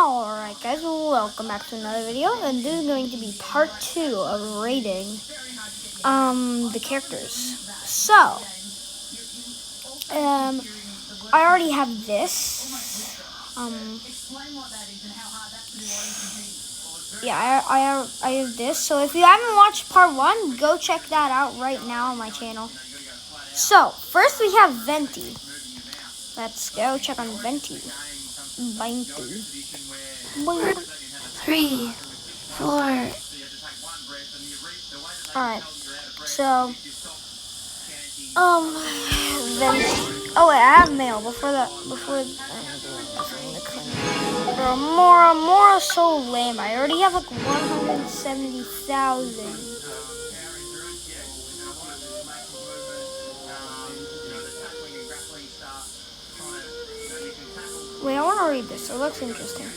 Alright guys, welcome back to another video, and this is going to be part 2 of rating the characters. So, I already have this. Yeah, I have this. So if you haven't watched part 1, go check that out right now on my channel. So, first we have Venti. Let's go check on Venti. Venti. 3, 4. Alright, so, Venti. Oh wait, I have mail before bro, Mora's so lame. I already have like 170,000. Wait, I want to read this. It looks interesting.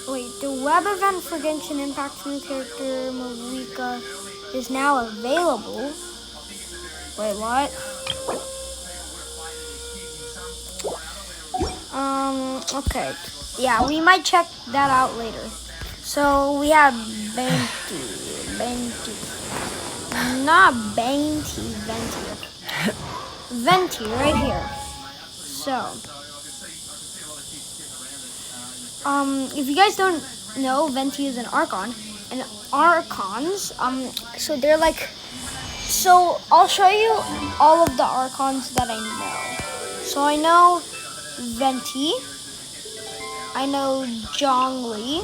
Wait, the web event for Genshin Impact's new character, Marika, is now available. Wait, what? Okay. Yeah, we might check that out later. So, we have Venti. Not Venti. Venti, right here. So, if you guys don't know, Venti is an Archon. And Archons, so they're like, so I'll show you all of the Archons that I know. So I know Venti, I know Zhongli,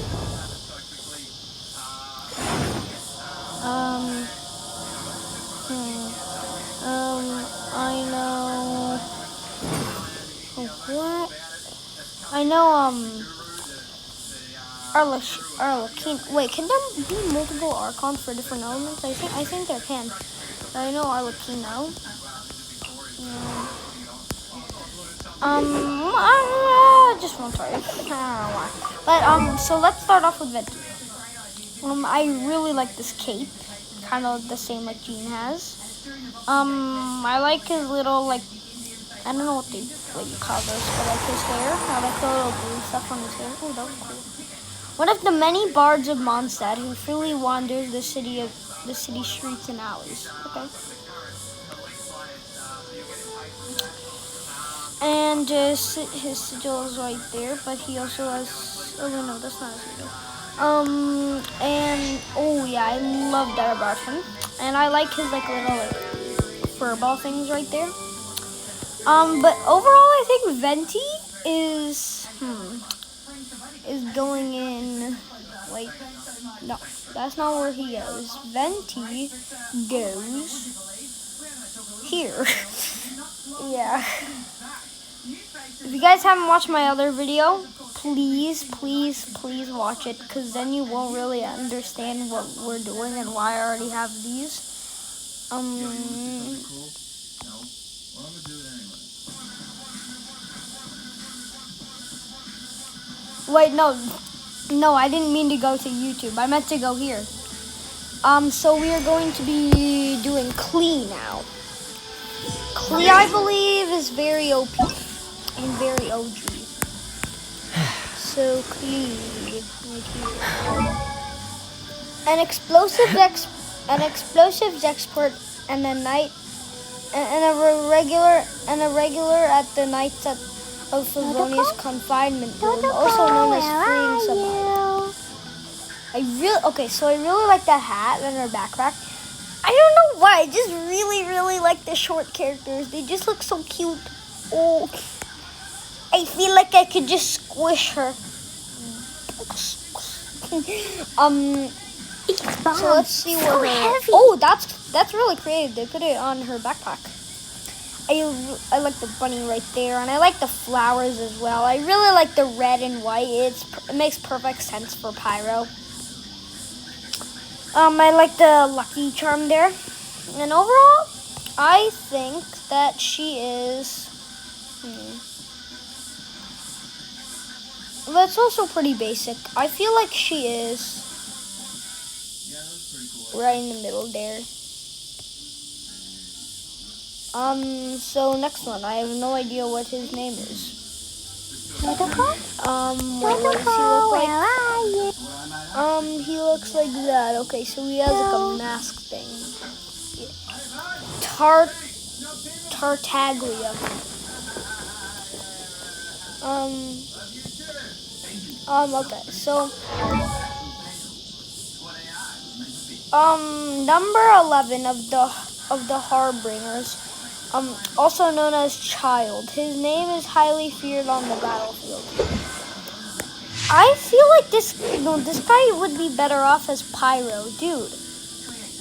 I know Arlequin. Wait, can there be multiple Archons for different elements? I think there can. But I know Arlequin now. Just one target. I don't know why. But so let's start off with Venti. I really like this cape, kind of the same like Jean has. I like his little like, I don't know what you call those, but like his hair. I like the little blue stuff on his hair. Oh, that was cool. One of the many bards of Mondstadt who freely wanders the city streets and alleys. Okay. And his sigil is right there, but he also has. Oh no, that's not his sigil. And oh yeah, I love that about him. And I like his like little like furball things right there. But overall, I think Venti is going in. Wait, no, that's not where he goes. Venti goes here. Yeah. If you guys haven't watched my other video, please watch it, because then you won't really understand what we're doing and why I already have these. Wait, no, I didn't mean to go to YouTube. I meant to go here. So we are going to be doing Klee now. Klee, I believe, is very OP and very OG. So Klee, right here. An explosives expert and a regular at the Knights of Favonia's confinement room, also known as freeing somebody. I really like that hat and her backpack. I don't know why, I just really like the short characters. They just look so cute. Oh, I feel like I could just squish her. So let's see what heavy. Oh, that's really creative. They put it on her backpack. I like the bunny right there, and I like the flowers as well. I really like the red and white. It makes perfect sense for Pyro. I like the lucky charm there. And overall, I think that she is... That's also pretty basic. I feel like she is right in the middle there. So next one. I have no idea what his name is. What does he look like? He looks like that. Okay, so he has like a mask thing. Tartaglia. Okay, so number 11 of the Harbingers, also known as Child. His name is highly feared on the battlefield. I feel like this guy would be better off as Pyro, dude.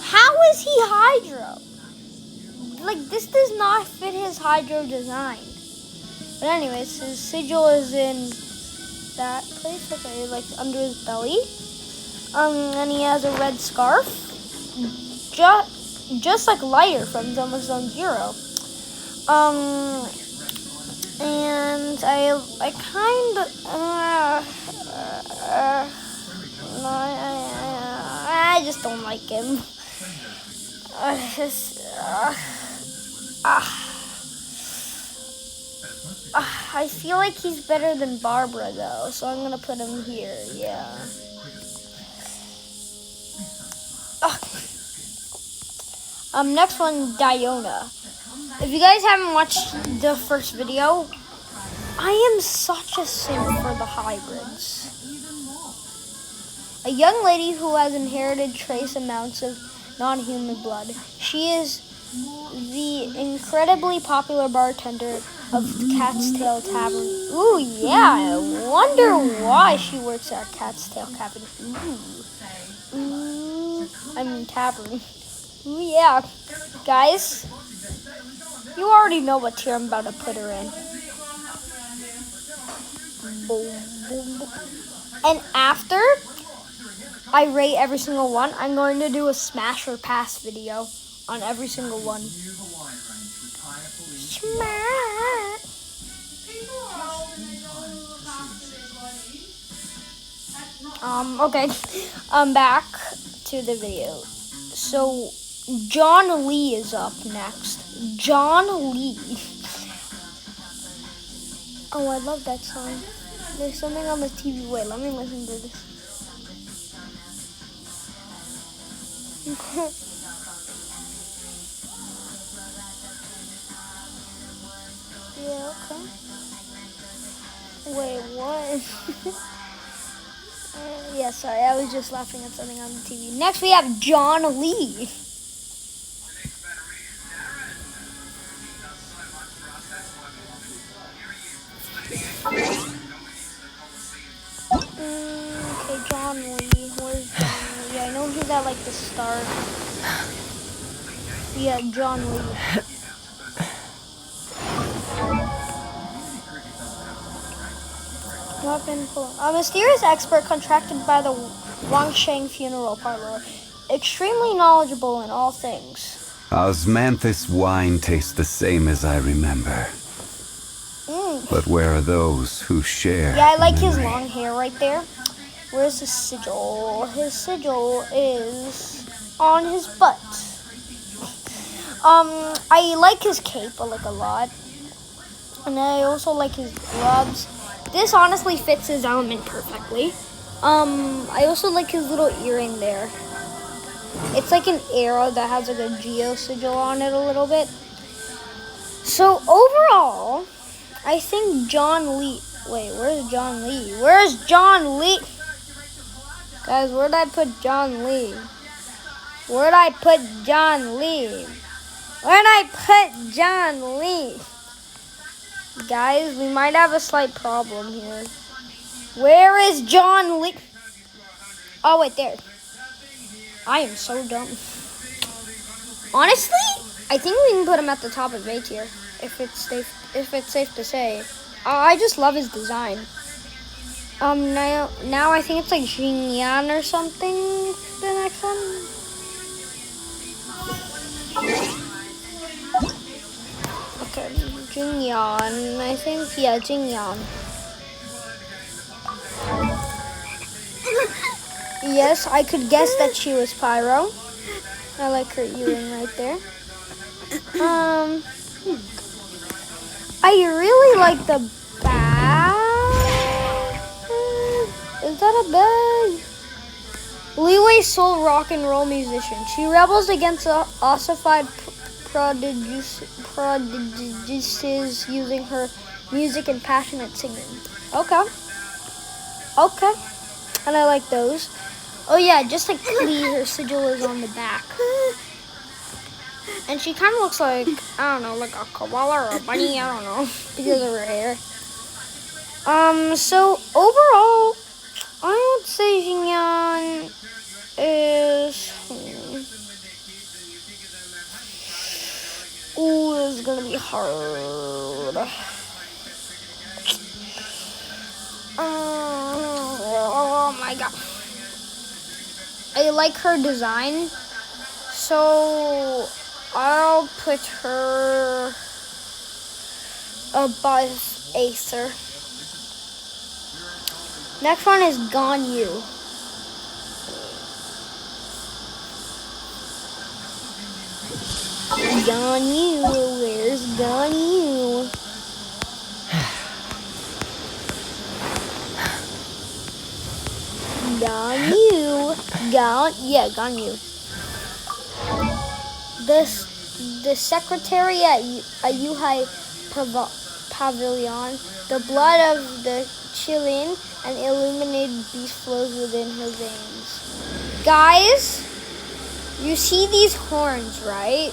How is he Hydro? Like, this does not fit his Hydro design. But anyways, his sigil is in that place, okay, like under his belly. And he has a red scarf, just like Lighter from Zone Zero. And I kind of, I just don't like him. I feel like he's better than Barbara though, so I'm gonna put him here. Yeah. Next one, Diona. If you guys haven't watched the first video, I am such a simp for the hybrids. A young lady who has inherited trace amounts of non-human blood. She is the incredibly popular bartender of the Cat's Tail Tavern. Ooh, yeah, I wonder why she works at Cat's Tail Tavern. Tavern. Ooh, yeah. Guys, you already know what tier I'm about to put her in. Boom, boom, boom. And after I rate every single one, I'm going to do a smash or pass video on every single one. Smash. Okay. Back to the video. So John Lee is up next. John Lee. Oh, I love that song. There's something on the TV. Wait, let me listen to this. Yeah, okay. Wait, what? Yeah, sorry, I was just laughing at something on the TV. Next, we have John Lee. Okay, John Lee. Where's John Lee? I know he's at like the start. Yeah, John Lee. A mysterious expert contracted by the Wangsheng funeral parlor. Extremely knowledgeable in all things. Osmanthus wine tastes the same as I remember. But where are those who share? Yeah, I like his long hair right there. Where's his sigil? His sigil is on his butt. I like his cape a lot. And I also like his gloves. This honestly fits his element perfectly. I also like his little earring there. It's like an arrow that has like a geo sigil on it a little bit. So overall, I think John Lee. Wait, where's John Lee? Where's John Lee? Guys, where'd I put John Lee? Where'd I put John Lee? Where'd I put John Lee? Guys, we might have a slight problem here. Where is John Lee? Oh, wait, there. I am so dumb. Honestly, I think we can put him at the top of A tier, if it's safe to say. I just love his design. Now I think it's like Jingyan or something. The next one. Okay, Jingyan. I think, yeah, Jingyan. Yes, I could guess that she was Pyro. I like her earring right there. I really like the back. Is that a bag? Leeway's sole rock and roll musician. She rebels against the ossified prodigies using her music and passionate singing. Okay. And I like those. Oh yeah, just like Klee, her sigil is on the back. And she kind of looks like, I don't know, like a koala or a bunny, I don't know, because of her hair. So overall, I would say Xinyan is... Ooh, this is gonna be hard. Oh my god. I like her design, so I'll put her above Aether. Next one is Ganyu. Ganyu, where's Ganyu? Ganyu. The secretary at Yuhai Pavilion, the blood of the Chilean and illuminated beast flows within her veins. Guys, you see these horns, right?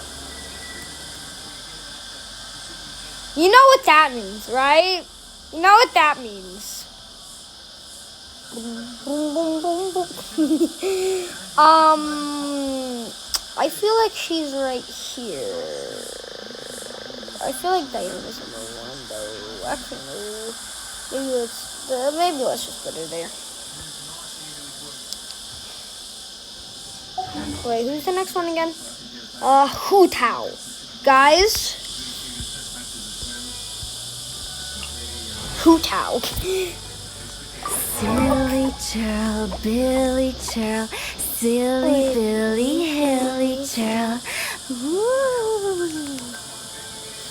You know what that means, right? You know what that means. Boom, boom, boom, boom. I feel like she's right here. I feel like Diana's number one, though. Actually, no. Maybe let's just put her there. Wait, who's the next one again? Hu Tao. Guys. Hu Tao. Silly churl, Billy churl, silly Billy, hilly churl.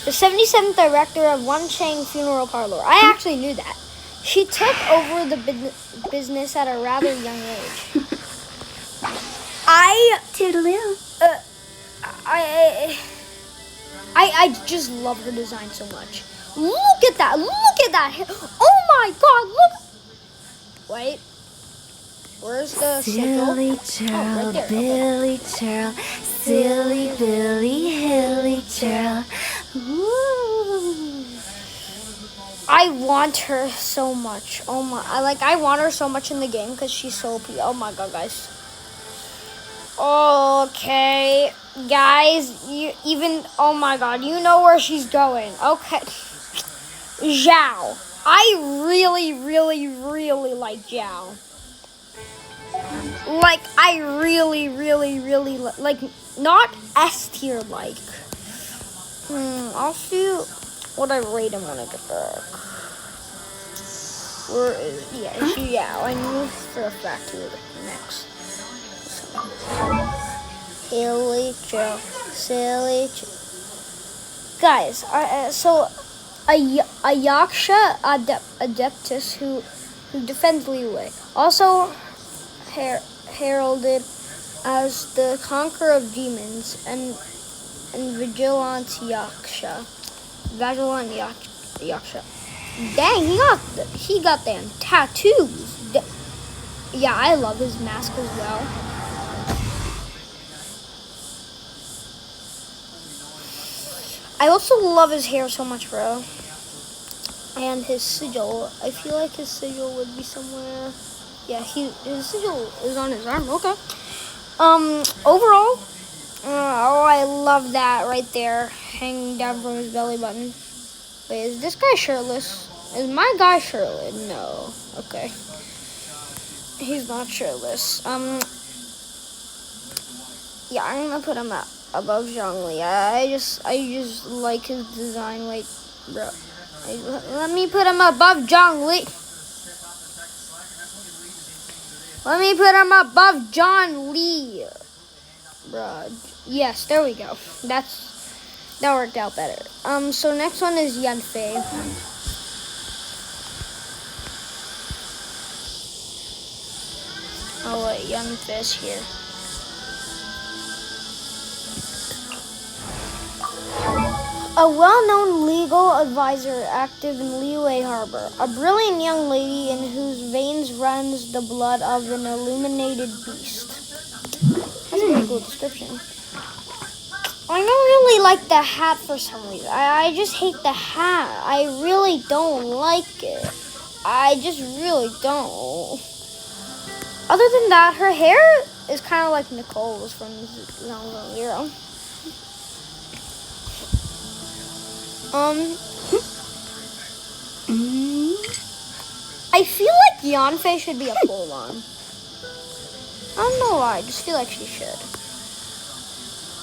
The 77th director of Wan Chang Funeral Parlor. I actually knew that. She took over the business at a rather young age. Toodaloo. I just love her design so much. Look at that! Look at that! Oh my god! Look! Wait. Where's the Silly churl, right Billy churl, silly Billy, hilly churl. I want her so much. Oh my! I want her so much in the game because she's so OP. Oh my god, guys. Okay, guys. Oh my god, you know where she's going. Okay. Zhao. I really, really, really like Zhao. Like, I really, really, really like, not S tier like. I'll see what I rate him when I get back. Zhao. I knew for a fact he was next. Silly Joe. Guys, so a Yaksha Adeptus who defends Leeway. Also heralded as the conqueror of demons and vigilant Yaksha. Dang, he got them tattoos. Yeah, I love his mask as well. I also love his hair so much, bro. And his sigil. I feel like his sigil would be somewhere. Yeah, his sigil is on his arm. Okay. Overall, I love that right there, hanging down from his belly button. Wait, is this guy shirtless? Is my guy shirtless? No. Okay. He's not shirtless. Yeah, I'm gonna put him above Zhongli. I just like his design. Wait, bro. Let me put him above Zhongli. Let me put him above John Lee. Bruh. Yes, there we go. That worked out better. So next one is Yanfei. young fish here. A well-known legal advisor active in Liyue Harbor. A brilliant young lady in whose veins runs the blood of an illuminated beast. That's a pretty cool description. I don't really like the hat for some reason. I just hate the hat. I really don't like it. I just really don't. Other than that, her hair is kind of like Nicole's from Zero Zero. I feel like Yanfei should be a Polon. I don't know why. I just feel like she should.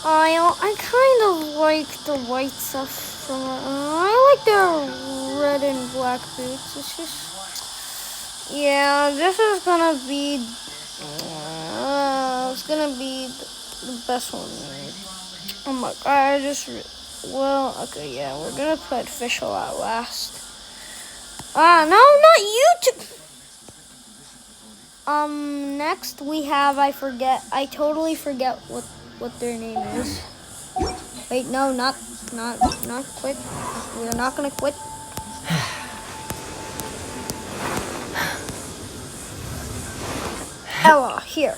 I kind of like the white stuff from her. I like the red and black boots. It's just, yeah, this is gonna be, it's gonna be the best one. Oh my god, well, okay, yeah, we're gonna put official out last. No, not you two. Next we have, I totally forget what their name is. Wait, no, not quit. We're not gonna quit. Ella, here.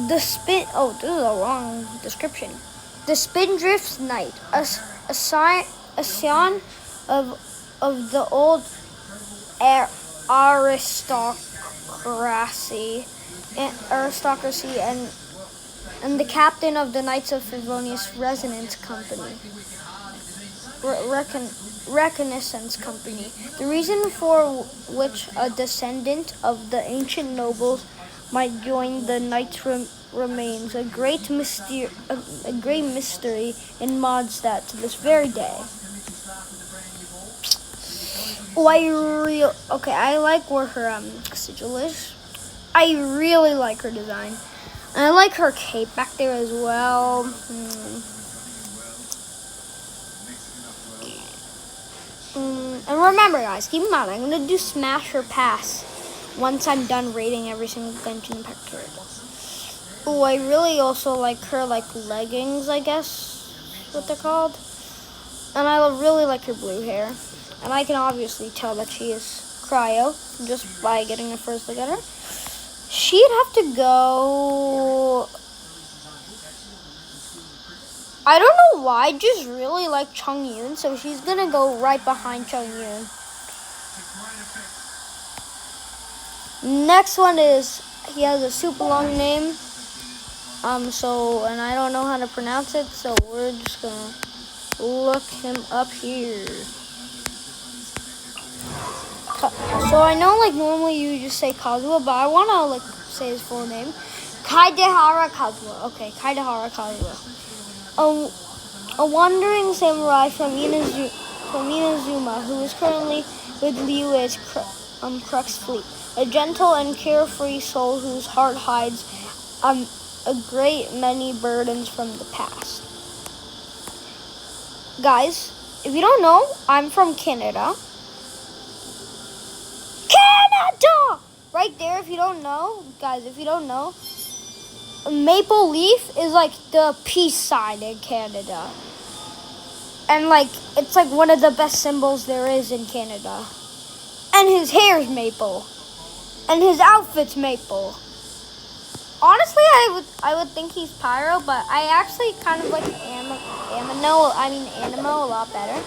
This is a wrong description. The Spindrift's Knight, a scion of the old aristocracy and the captain of the Knights of Favonius Resonance Company. Reconnaissance Company. The reason for which a descendant of the ancient nobles might join the Knights remains a great mystery in Mondstadt to this very day. Oh, I like where her sigil is. I really like her design. And I like her cape back there as well. And remember, guys, keep in mind, I'm going to do Smash or Pass once I'm done rating every single Genshin Impact turret. Oh, I really also like her, leggings, I guess, what they're called. And I really like her blue hair. And I can obviously tell that she is cryo just by getting a first look at her. She'd have to go... I don't know why, I just really like Chung Yoon, so she's gonna go right behind Chung Yoon. Next one is, he has a super long name, and I don't know how to pronounce it, so we're just gonna look him up here. So I know, normally you just say Kazuha, but I wanna, say his full name. Kaidehara Kazuha. Okay, Kaidehara Kazuha. A wandering samurai from Inazuma, who is currently with Liyue's Crux fleet. A gentle and carefree soul whose heart hides a great many burdens from the past. Guys, if you don't know, I'm from Canada. Canada! Right there, if you don't know, guys, Maple Leaf is the peace sign in Canada. And it's one of the best symbols there is in Canada. And his hair's maple. And his outfit's maple. Honestly, I would think he's pyro, but I actually kind of like Animo a lot better.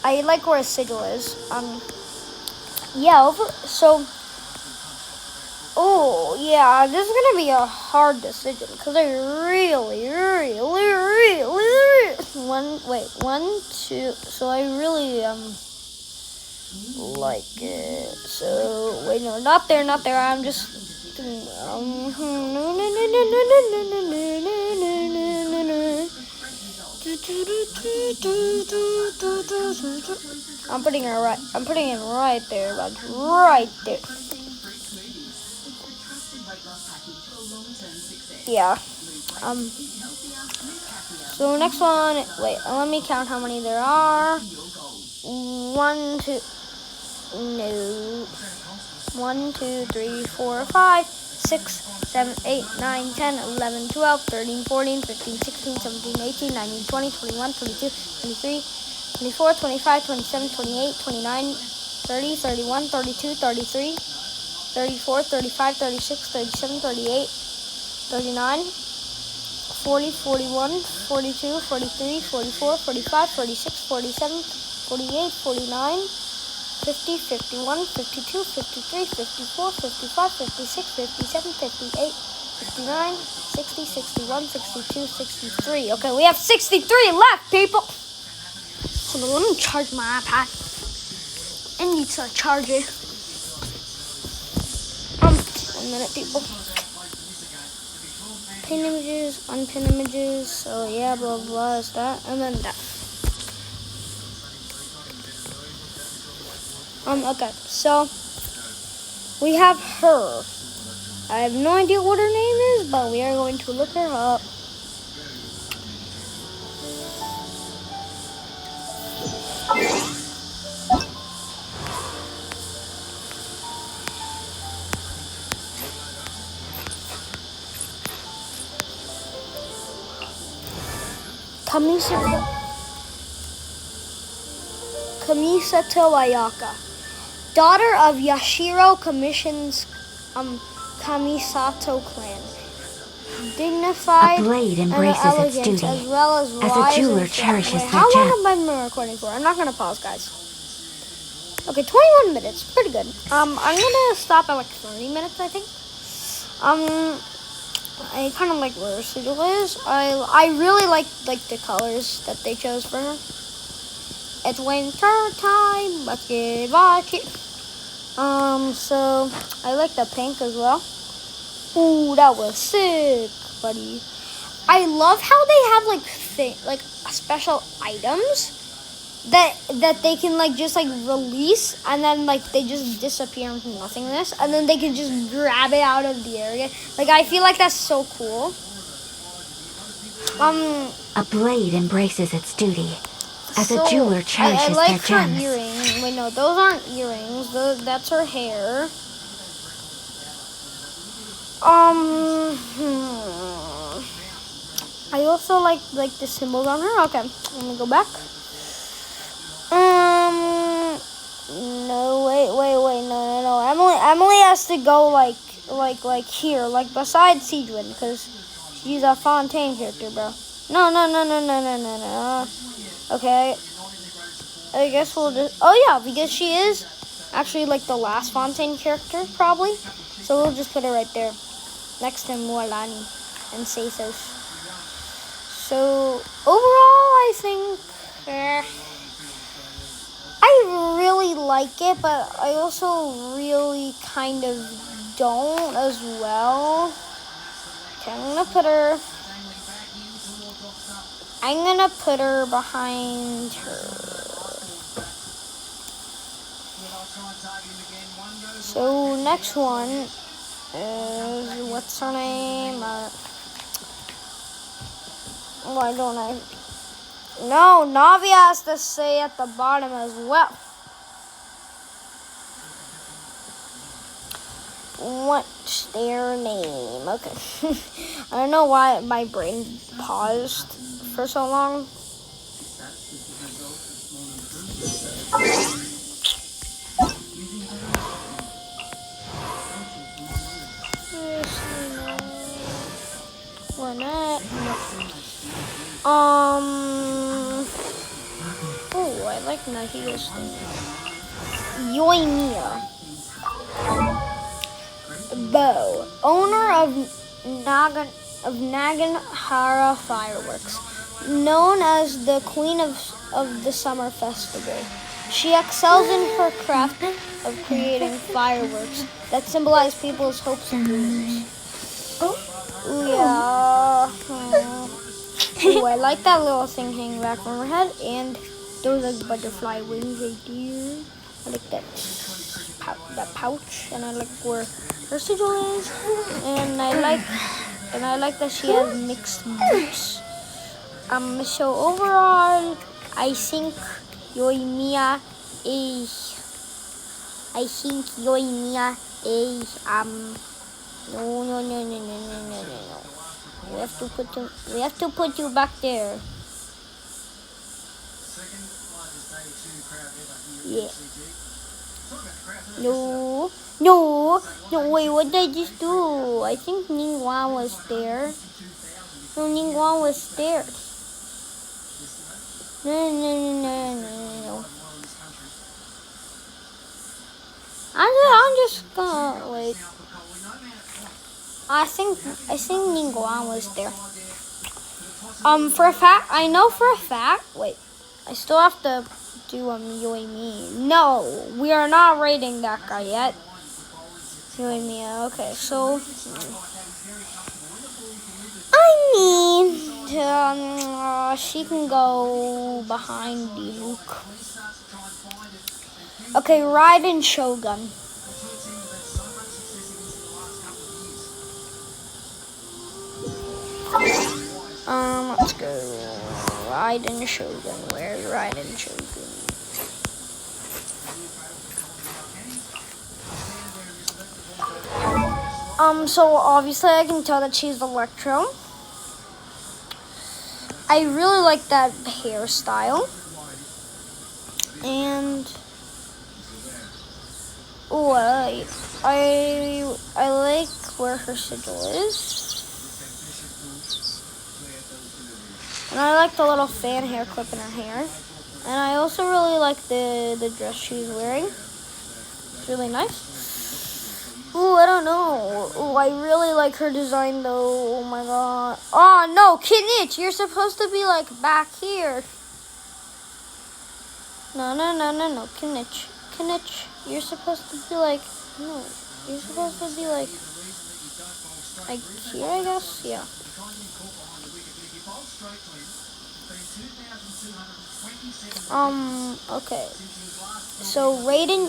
I like where his sigil is. This is gonna be a hard decision because I really like it. So wait, no, not there. I'm just. I'm putting it right there, right there. Yeah. So next one. Wait. Let me count how many there are. 1, 2. No. 1, 2, 3, 4, 5, 6, 7, 8, 9, 10, 11, 12, 13, 14, 15, 16, 17, 18, 19, 20, 21, 22, 23, 24, 25, 27, 28, 29, 30, 31, 32, 33, 34, 35, 36, 37, 38, 39, 40, 41, 42, 43, 44, 45, 46, 47, 48, 49, 50, 51, 52, 53, 54, 55, 56, 57, 58, 59, 60, 61, 62, 63. Okay, we have 63 left, people. Hold on, let me charge my iPad. I need to charge it. 1 minute, people. Pin images, unpin images. So yeah, blah blah is that, and then that. Okay, so we have her. I have no idea what her name is, but we are going to look her up. Kamisato Ayaka, daughter of Yashiro Commission's Kamisato clan. Dignified A blade and embraces its elegant, duty, as well as as a wise jeweler and fair. cherishes Wait, their how long gem. have I been recording for? I'm not gonna pause, guys. Okay, 21 minutes, pretty good. I'm gonna stop at like 30 minutes, I think. I kind of like where her sigil is. I really like the colors that they chose for her. It's winter time, let's get watch it. So I like the pink as well. Ooh, that was sick, buddy. I love how they have like special items that they can just release, and then they just disappear into nothingness, and then they can just grab it out of the area. I feel like that's so cool. A blade embraces its duty, as So a jeweler I cherishes like their her gems. earring. Wait, no, those aren't earrings. That's her hair. I also like the symbols on her. Okay, let me go back. No, wait, no. Emily has to go like here, beside Sejuan, because she's a Fontaine character, bro. No. Okay, I guess we'll just. Oh yeah, because she is actually the last Fontaine character, probably. So we'll just put her right there, next to Mualani and Sethos. So overall, I think I really like it, but I also really kind of don't as well. Okay, I'm gonna put her behind her. So next one is, what's her name? Why don't I? No, Navi has to stay at the bottom as well. What's their name? Okay. I don't know why my brain paused for so long. We're not. Oh, I like Nahida's thing. Yoimiya. Bow, owner of Naganhara Fireworks, known as the Queen of the Summer Festival. She excels in her craft of creating fireworks that symbolize people's hopes and dreams. Ooh, yeah. Ooh, I like that little thing hanging back from her head, and those butterfly wings right there. I like that pouch, and I like where her sigil is, and I like that she has mixed boots. So overall, I think Yoimiya is I think Yoimiya is no. We have to put you back there. Yeah. No. Wait, what did I just do? I think Ningguang was there. No, Ningguang was there. No. I'm just gonna wait. I think Ningguang was there. For a fact, I know for a fact. Wait, I still have to do Yoimi. No, we are not rating that guy yet. Yoimi, okay, so she can go behind Luke. Okay, Raiden Shogun. Let's go. Raiden Shogun. Where's Raiden Shogun? So obviously I can tell that she's Electro. I really like that hairstyle. And I like where her sigil is. And I like the little fan hair clip in her hair. And I also really like the dress she's wearing. It's really nice. Ooh, I don't know. Ooh, I really like her design though. Oh my god. Oh no, Kinich, you're supposed to be like back here. No. Kinich, you're supposed to be like, no. You're supposed to be like here, I guess? Yeah. Okay. So Raiden,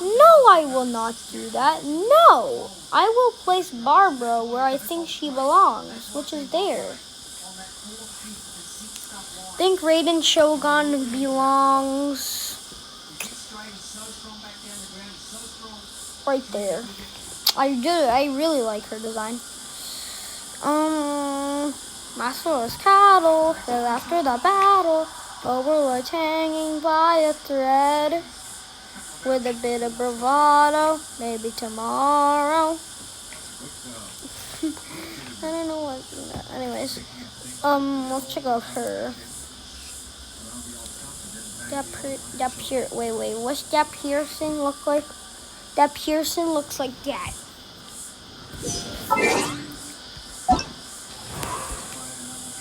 no, I will not do that. No, I will place Barbara where I think she belongs, which is there. I think Raiden Shogun belongs right there. I really like her design. Masterless cattle, till after the battle, overlords hanging by a thread. With a bit of bravado, maybe tomorrow. I don't know what. Anyways, let's check out her. Wait, what's that piercing look like? That piercing looks like that.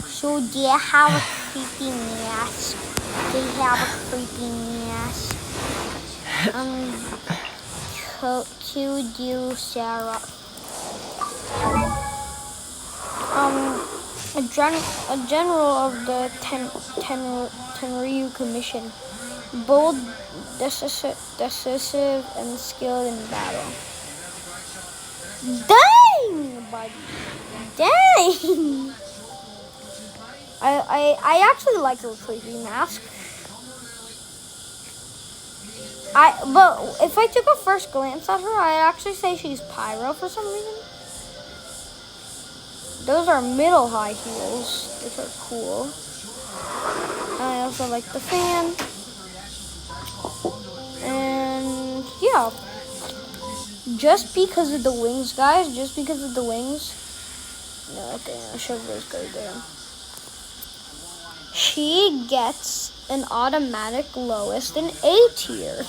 So they have a creepy mask. Could you, Sarah? A general of the Tenryu Commission, bold, decisive, and skilled in battle. Dang, buddy! Dang! I actually like her creepy mask. But if I took a first glance at her, I'd actually say she's Pyro for some reason. Those are middle high heels, which are cool. And I also like the fan. And yeah. Just because of the wings, guys. Just because of the wings. No, okay, I should just go there. She gets an automatic lowest in A tier.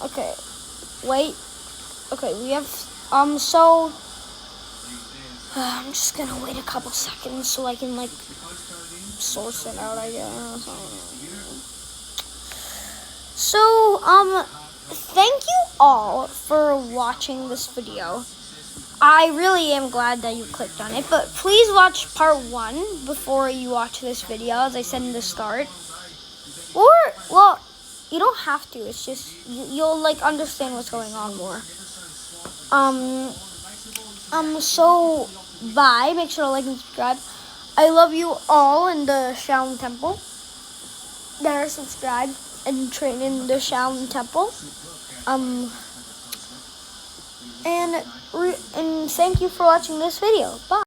Okay. Wait. Okay, we have, so, I'm just gonna wait a couple seconds so I can, source it out, I guess. So, thank you all for watching this video. I really am glad that you clicked on it, but please watch part 1 before you watch this video, as I said in the start. Or, well, you don't have to. It's just, you'll, understand what's going on more. So bye. Make sure to like and subscribe. I love you all in the Shaolin Temple that are subscribed and train in the Shaolin Temple. And thank you for watching this video. Bye.